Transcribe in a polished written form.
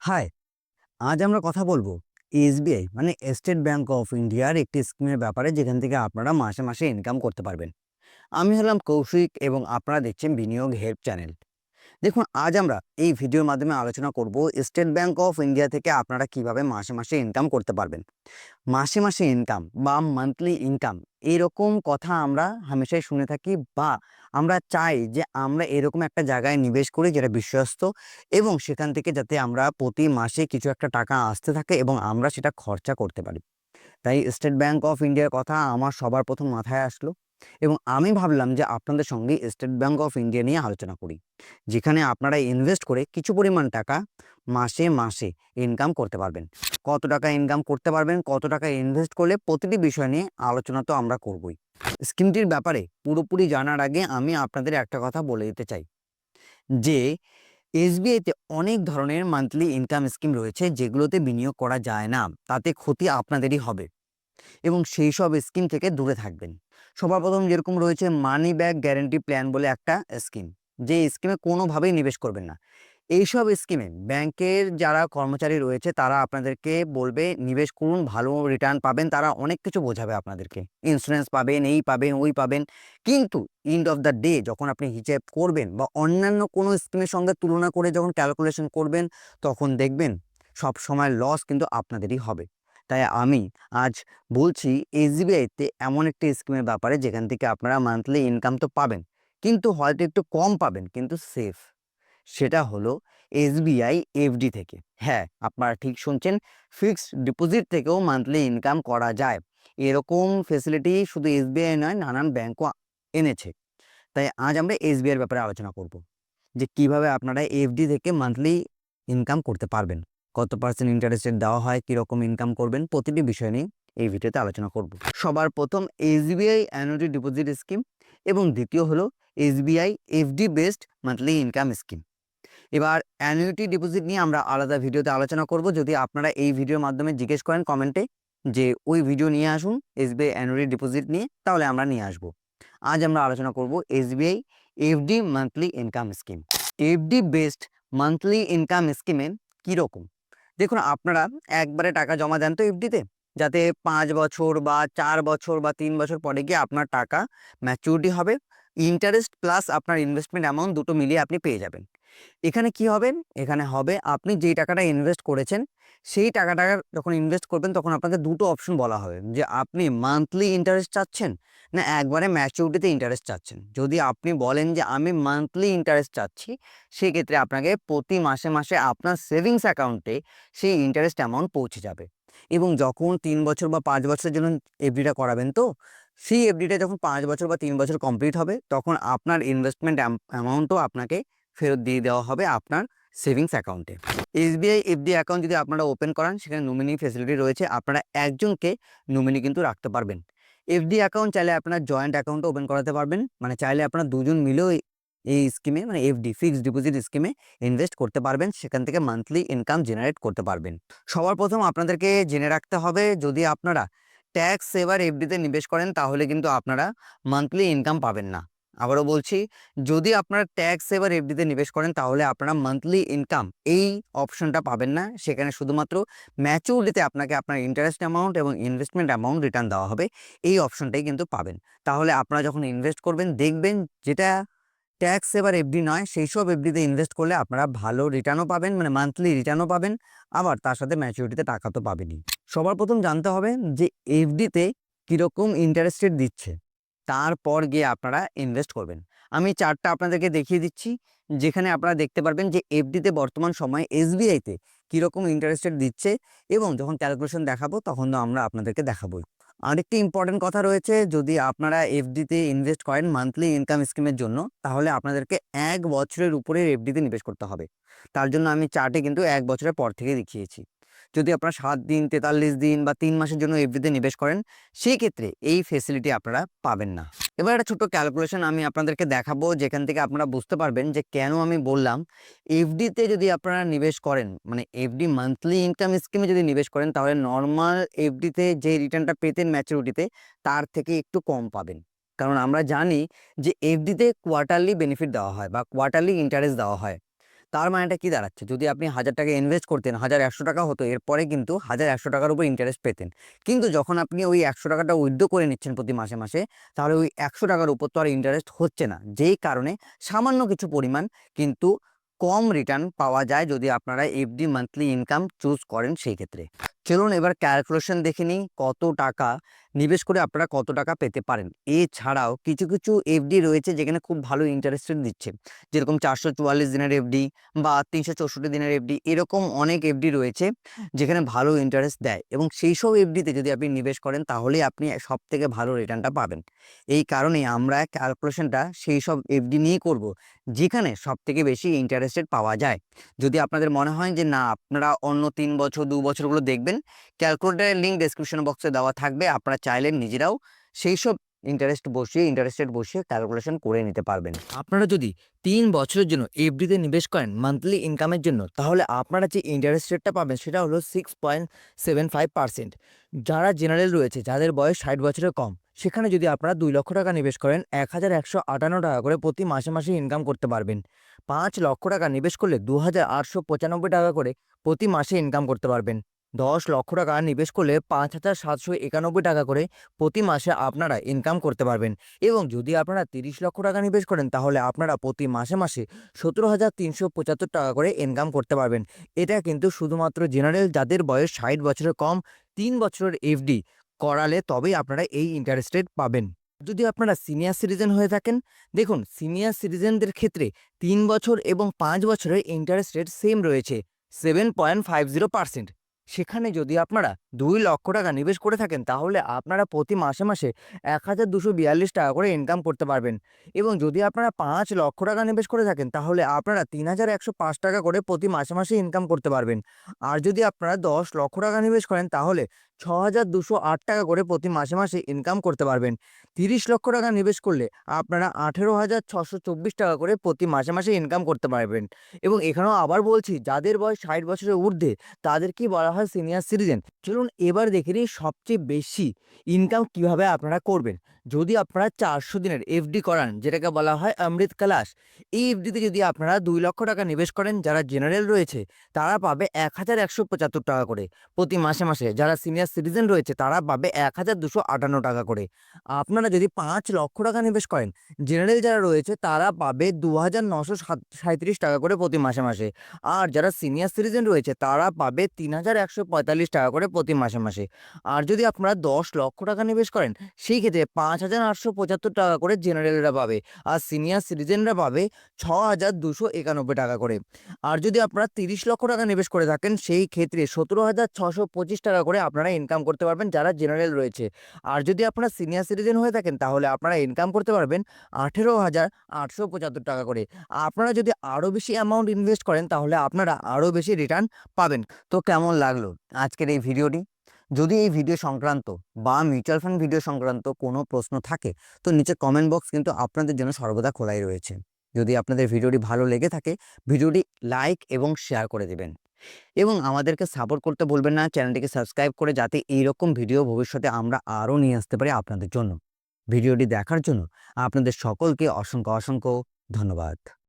High, আজ আমরা কথা বলবো এসবিআই মানে স্টেট ব্যাংক অফ ইন্ডিয়ার একটি স্কিমের ব্যাপারে যেখান থেকে আপনারা মাসে মাসে ইনকাম করতে পারবেন। আমি হলাম কৌশিক এবং আপনারা দেখছেন বিনিয়োগ হেল্প চ্যানেল। দেখুন, আজ আমরা এই ভিডিওর মাধ্যমে আলোচনা করব স্টেট ব্যাংক অফ ইন্ডিয়া থেকে আপনারা কিভাবে মাসে মাসে ইনকাম করতে পারবেন। মাসে মাসে ইনকাম বা মান্থলি ইনকাম এরকম কথা আমরা হামেশাই শুনে থাকি, বা আমরা চাই যে আমরা এরকম একটা জায়গায় নিবেশ করি যেটা বিশ্বস্ত এবং সেখান থেকে যাতে আমরা প্রতি মাসে কিছু একটা টাকা আসতে থাকে এবং আমরা সেটা খরচা করতে পারি। তাই স্টেট ব্যাংক অফ ইন্ডিয়ার কথা আমার সবার প্রথম মাথায় আসলো এবং আমি ভাবলাম যে আপনাদের সঙ্গে স্টেট ব্যাংক অফ ইন্ডিয়া নিয়ে আলোচনা করি, যেখানে আপনারা ইনভেস্ট করে কিছু পরিমাণ টাকা মাসে মাসে ইনকাম করতে পারবেন। কত টাকা ইনকাম করতে পারবেন, কত টাকা ইনভেস্ট করলে, প্রতিটি বিষয় নিয়ে আলোচনা তো আমরা করবই। স্কিমটির ব্যাপারে পুরোপুরি জানার আগে আমি আপনাদের একটা কথা বলে দিতে চাই যে এসবিআইতে অনেক ধরনের মান্থলি ইনকাম স্কিম রয়েছে যেগুলোতে বিনিয়োগ করা যায় না, তাতে ক্ষতি আপনাদেরই হবে এবং সেই সব স্কিম থেকে দূরে থাকবেন। সবার প্রথম যেরকম রয়েছে মানি ব্যাক গ্যারেন্টি প্ল্যান বলে একটা স্কিম, যে স্কিমে কোনোভাবেই নিবেশ করবেন না। এইসব স্কিমে ব্যাংকের যারা কর্মচারী রয়েছে তারা আপনাদেরকে বলবে নিবেশ করুন, ভালো রিটার্ন পাবেন, তারা অনেক কিছু বোঝাবে আপনাদেরকে, ইন্স্যুরেন্স পাবেন, এই পাবেন, ওই পাবেন। কিন্তু এন্ড অফ দ্য ডে যখন আপনি হিসেব করবেন বা অন্যান্য কোনো স্কিমের সঙ্গে তুলনা করে যখন ক্যালকুলেশন করবেন, তখন দেখবেন সব সময় লস কিন্তু আপনাদেরই হবে। তাই আমি আজ বলছি এসবিআইতে এমন একটি স্কিমের ব্যাপারে যেখান থেকে আপনারা মান্থলি ইনকাম তো পাবেন, কিন্তু হয়তো একটু কম পাবেন, কিন্তু সেফ। সেটা হলো এসবিআই এফডি থেকে। হ্যাঁ, আপনারা ঠিক শুনছেন, ফিক্সড ডিপোজিট থেকেও মান্থলি ইনকাম করা যায়। এরকম ফেসিলিটি শুধু এসবিআই নয়, নানান ব্যাংকও এনেছে। তাই আজ আমরা এসবিআই এর ব্যাপারে আলোচনা করব যে কিভাবে আপনারা এফডি থেকে মান্থলি ইনকাম করতে পারবেন, কত পার্সেন্ট ইন্টারেস্ট দেওয়া হয়, কীরকম ইনকাম করবেন, প্রতিটি বিষয় নিয়ে এই ভিডিওতে আলোচনা করব। সবার প্রথম এসবিআই অ্যানুইটি ডিপোজিট স্কিম এবং দ্বিতীয় হলো SBI FD based monthly income scheme. এবার অ্যানুইটি ডিপোজিট নিয়ে আমরা আলাদা ভিডিওতে আলোচনা করব। যদি আপনারা এই ভিডিওর মাধ্যমে জিজ্ঞেস করেন কমেন্টে যে ওই ভিডিও নিয়ে আসুন এসবিআই অ্যানুইটি ডিপোজিট নিয়ে, তাহলে আমরা নিয়ে আসব। আজ আমরা আলোচনা করব SBI FD monthly income scheme. FD based monthly income স্কিমে কীরকম, দেখুন, আপনারা একবারে টাকা জমা দেন তো এফডিতে, যাতে 5 বছর বা 4 বছর বা 3 বছর পরে গিয়ে আপনার টাকা ম্যাচুরিটি হবে, ইন্টারেস্ট প্লাস আপনার ইনভেস্টমেন্ট অ্যামাউন্ট দুটো মিলিয়ে আপনি পেয়ে যাবেন। এখানে কি হবে, এখানে হবে আপনি যেই টাকাটা ইনভেস্ট করেছেন সেই টাকাটা যখন ইনভেস্ট করবেন তখন আপনাকে দুটো অপশন বলা হবে যে আপনি মান্থলি ইন্টারেস্ট চাচ্ছেন না একবারে ম্যাচুরিটিতে ইন্টারেস্ট চাচ্ছেন। যদি আপনি বলেন যে আমি মান্থলি ইন্টারেস্ট চাচ্ছি, সেক্ষেত্রে আপনাকে প্রতি মাসে মাসে আপনার সেভিংস অ্যাকাউন্টে সেই ইন্টারেস্ট অ্যামাউন্ট পৌঁছে যাবে। এবং যখন 3 বছর বা 5 বছরের জন্য এফডিটা করাবেন, তো সেই এফডিটা যখন 5 বছর বা 3 বছর কমপ্লিট হবে তখন আপনার ইনভেস্টমেন্ট অ্যামাউন্টও আপনাকে ফেরত দিয়ে দেওয়া হবে আপনার সেভিংস অ্যাকাউন্টে। এসবিআই এফডি অ্যাকাউন্ট যদি আপনারা ওপেন করান, সেখানে নমিনি ফেসিলিটি রয়েছে, আপনারা একজনকে নমিনি কিন্তু রাখতে পারবেন। এফডি অ্যাকাউন্ট চাইলে আপনারা জয়েন্ট অ্যাকাউন্টও ওপেন করাতে পারবেন, মানে চাইলে আপনারা দুজন মিলেও এই স্কিমে মানে এফডি ফিক্সড ডিপোজিট স্কিমে ইনভেস্ট করতে পারবেন, সেখান থেকে মান্থলি ইনকাম জেনারেট করতে পারবেন। সবার প্রথম আপনাদেরকে জেনে রাখতে হবে, যদি আপনারা ট্যাক্স সেভার এফডিতে নিবেশ করেন তাহলে কিন্তু আপনারা মান্থলি ইনকাম পাবেন না। আবারও বলছি, যদি আপনারা ট্যাক্স সেভার এফডিতে নিবেশ করেন তাহলে আপনারা মান্থলি ইনকাম এই অপশনটা পাবেন না। সেখানে শুধুমাত্র ম্যাচুরিটিতে আপনাকে আপনার ইন্টারেস্ট অ্যামাউন্ট এবং ইনভেস্টমেন্ট অ্যামাউন্ট রিটার্ন দেওয়া হবে, এই অপশনটাই কিন্তু পাবেন। তাহলে আপনারা যখন ইনভেস্ট করবেন দেখবেন যেটা ট্যাক্স সেভার এফডি নয় সেই সব এফডিতে ইনভেস্ট করলে আপনারা ভালো রিটার্নও পাবেন, মানে মান্থলি রিটার্নও পাবেন, আবার তার সাথে ম্যাচুরিটিতে টাকা তো পাবেনই। সবার প্রথম জানতে হবে যে এফডিতে কীরকম ইন্টারেস্ট রেট দিচ্ছে, তারপর গিয়ে আপনারা ইনভেস্ট করবেন। আমি চার্টটা আপনাদেরকে দেখিয়ে দিচ্ছি, যেখানে আপনারা দেখতে পারবেন যে এফডিতে বর্তমান সময়ে এসবিআইতে কীরকম ইন্টারেস্ট রেট দিচ্ছে এবং যখন ক্যালকুলেশন দেখাবো তখন তো আমরা আপনাদেরকে দেখাবোই। আরেকটি ইম্পর্টেন্ট কথা রয়েছে, যদি আপনারা এফডিতে ইনভেস্ট করেন মান্থলি ইনকাম স্কিমের জন্য, তাহলে আপনাদেরকে 1 বছরের উপরে এফডিতে নিবেশ করতে হবে। তার জন্য আমি চার্টে কিন্তু 1 বছরের পর থেকে দেখিয়েছি। যদি আপনারা 7 দিন, 43 দিন বা 3 মাসের জন্য এফডিতে নিবেশ করেন, সেই ক্ষেত্রে এই ফেসিলিটি আপনারা পাবেন না। এবার একটা ছোট্ট ক্যালকুলেশন আমি আপনাদেরকে দেখাবো, যেখান থেকে আপনারা বুঝতে পারবেন যে কেন আমি বললাম এফডিতে যদি আপনারা নিবেশ করেন, মানে এফডি মান্থলি ইনকাম স্কিমে যদি নিবেশ করেন, তাহলে নর্মাল এফডিতে যে রিটার্নটা পেতেন ম্যাচুরিটিতে তার থেকে একটু কম পাবেন। কারণ আমরা জানি যে এফডিতে কোয়ার্টারলি বেনিফিট দেওয়া হয় বা কোয়ার্টারলি ইন্টারেস্ট দেওয়া হয়। তার মানেটা কি দাঁড়াচ্ছে, যদি আপনি 1000 টাকা ইনভেস্ট করতেন, 1100 টাকা হতো, এরপরে কিন্তু 1100 টাকার উপর ইন্টারেস্ট পেতেন। কিন্তু যখন আপনি ওই 100 টাকাটা উইথড্র করে নিচ্ছেন প্রতি মাসে মাসে, তাহলে ওই 100 টাকার উপর তো আর ইন্টারেস্ট হচ্ছে না, যেই কারণে সামান্য কিছু পরিমাণ কিন্তু কম রিটার্ন পাওয়া যায় যদি আপনারা এফডি মান্থলি ইনকাম চুজ করেন সেই ক্ষেত্রে। চলুন এবার ক্যালকুলেশন দেখে নিই কত টাকা নিবেশ করে আপনারা কত টাকা পেতে পারেন। এছাড়াও কিছু কিছু এফডি রয়েছে যেখানে খুব ভালো ইন্টারেস্ট দিচ্ছে, যেরকম 444 দিনের এফডি বা 364 দিনের এফডি, এরকম অনেক এফডি রয়েছে যেখানে ভালো ইন্টারেস্ট দেয়, এবং সেই সব এফডিতে যদি আপনি নিবেশ করেন তাহলে আপনি সব থেকে ভালো রিটার্নটা পাবেন। এই কারণে আমরা ক্যালকুলেশনটা সেই সব এফডি নিয়ে করব যেখানে সব থেকে বেশি ইন্টারেস্টেড পাওয়া যায়। যদি আপনাদের মনে হয় যে না, আপনারা অন্য 3 বছর 2 বছরগুলো দেখবেন, ক্যালকুলেটারের লিঙ্ক ডেসক্রিপশন বক্সে দেওয়া থাকবে, আপনারা চাইলে নিজেরাও সেই সব ইন্টারেস্টেড বসিয়ে ক্যালকুলেশন করে নিতে পারবেন। আপনারা যদি 3 বছরের জন্য এফডিতে নিবেশ করেন মান্থলি ইনকামের জন্য, তাহলে আপনারা যে ইন্টারেস্ট রেটটা পাবেন সেটা হলো 6.75%। যারা জেনারেল রয়েছে, যাদের বয়স 60 বছরের কম, সেখানে যদি আপনারা 2 লক্ষ টাকা নিবেশ করেন, 1158 টাকা করে প্রতি মাসে মাসে ইনকাম করতে পারবেন। 5 লক্ষ টাকা নিবেশ করলে 2895 টাকা করে প্রতি মাসে ইনকাম করতে পারবেন। 10 লক্ষ টাকা নিবেশ করলে 5791 টাকা করে প্রতি মাসে আপনারা ইনকাম করতে পারবেন। এবং যদি আপনারা 30 লক্ষ টাকা নিবেশ করেন, তাহলে আপনারা প্রতি মাসে মাসে 17,375 টাকা করে ইনকাম করতে পারবেন। এটা কিন্তু শুধুমাত্র জেনারেল, যাদের বয়স 60 বছরের কম, 3 বছরের এফডি করালে তবেই আপনারা এই ইন্টারেস্ট রেট পাবেন। যদি আপনারা সিনিয়র সিটিজেন হয়ে থাকেন, দেখুন সিনিয়র সিটিজেনদের ক্ষেত্রে 3 বছর এবং 5 বছরের ইন্টারেস্ট রেট সেম রয়েছে, 7.50%। সেখানে যদি আপনারা 2 লক্ষ টাকা নিবেশ করে থাকেন, তাহলে আপনারা প্রতি মাসে মাসে 1242 টাকা করে ইনকাম করতে পারবেন। এবং যদি আপনারা 5 লক্ষ টাকা নিবেশ করে থাকেন, তাহলে আপনারা 3105 টাকা করে প্রতি মাসে মাসে ইনকাম করতে পারবেন। আর যদি আপনারা 10 লক্ষ টাকা নিবেশ করেন, তাহলে 6208 টাকা করে প্রতি মাসে মাসে ইনকাম করতে পারবেন। 30 লক্ষ টাকা নিবেশ করলে আপনারা 18,624 টাকা করে প্রতি মাসে মাসে ইনকাম করতে পারবেন। এবং এখানেও আবার বলছি, যাদের বয়স 60 বছরের ঊর্ধ্বে তাদেরকেই বলা হয় সিনিয়র সিটিজেন। চলুন এবার দেখে নিই সবচেয়ে বেশি ইনকাম কিভাবে আপনারা করবেন। যদি আপনারা 400 দিনের এফডি করান, যেটাকে বলা হয় অমৃত কালাশ, এই এফডিতে যদি আপনারা 2 লক্ষ টাকা নিবেশ করেন, যারা জেনারেল রয়েছে তারা পাবে 1175 টাকা করে প্রতি মাসে মাসে। যারা সিনিয়র সিটিজেন রয়েছে তারা পাবে 1258 টাকা করে। আপনারা যদি 5 লক্ষ টাকা নিবেশ করেন, জেনারেল যারা রয়েছে তারা পাবে 2937 টাকা করে প্রতি মাসে মাসে। আর যারা সিনিয়র সিটিজেন রয়েছে তারা পাবে 3145 টাকা করে প্রতি মাসে মাসে। আর যদি আপনারা 10 লক্ষ টাকা নিবেশ করেন, সেই ক্ষেত্রে 5875 টাকা করে জেনারেলরা পাবে, আর সিনিয়র সিটিজেনরা পাবে 6291 টাকা করে। আর যদি আপনারা 30 লক্ষ টাকা নিবেশ করে থাকেন, সেই ক্ষেত্রে 17,625 টাকা করে আপনারা ইনকাম করতে পারবেন, যারা জেনারেল রয়েছে। আর যদি আপনারা সিনিয়র সিটিজেন হয়ে থাকেন, তাহলে আপনারা ইনকাম করতে পারবেন 18,875 টাকা করে। আপনারা যদি আরও বেশি অ্যামাউন্ট ইনভেস্ট করেন, তাহলে আপনারা আরও বেশি রিটার্ন পাবেন। তো কেমন লাগলো আজকের এই ভিডিওটি? যদি এই ভিডিও সংক্রান্ত বা মিউচুয়াল ফান্ড ভিডিও সংক্রান্ত কোনো প্রশ্ন থাকে, তো নিচে কমেন্ট বক্স কিন্তু আপনাদের জন্য সর্বদা খোলাই রয়েছে। যদি আপনাদের ভিডিওটি ভালো লেগে থাকে, ভিডিওটি লাইক এবং শেয়ার করে দেবেন, এবং আমাদেরকে সাপোর্ট করতে ভুলবেন না, চ্যানেলটিকে সাবস্ক্রাইব করে, যাতে এইরকম ভিডিও ভবিষ্যতে আমরা আরও নিয়ে আসতে পারি আপনাদের জন্য। ভিডিওটি দেখার জন্য আপনাদের সকলকে অসংখ্য অসংখ্য ধন্যবাদ।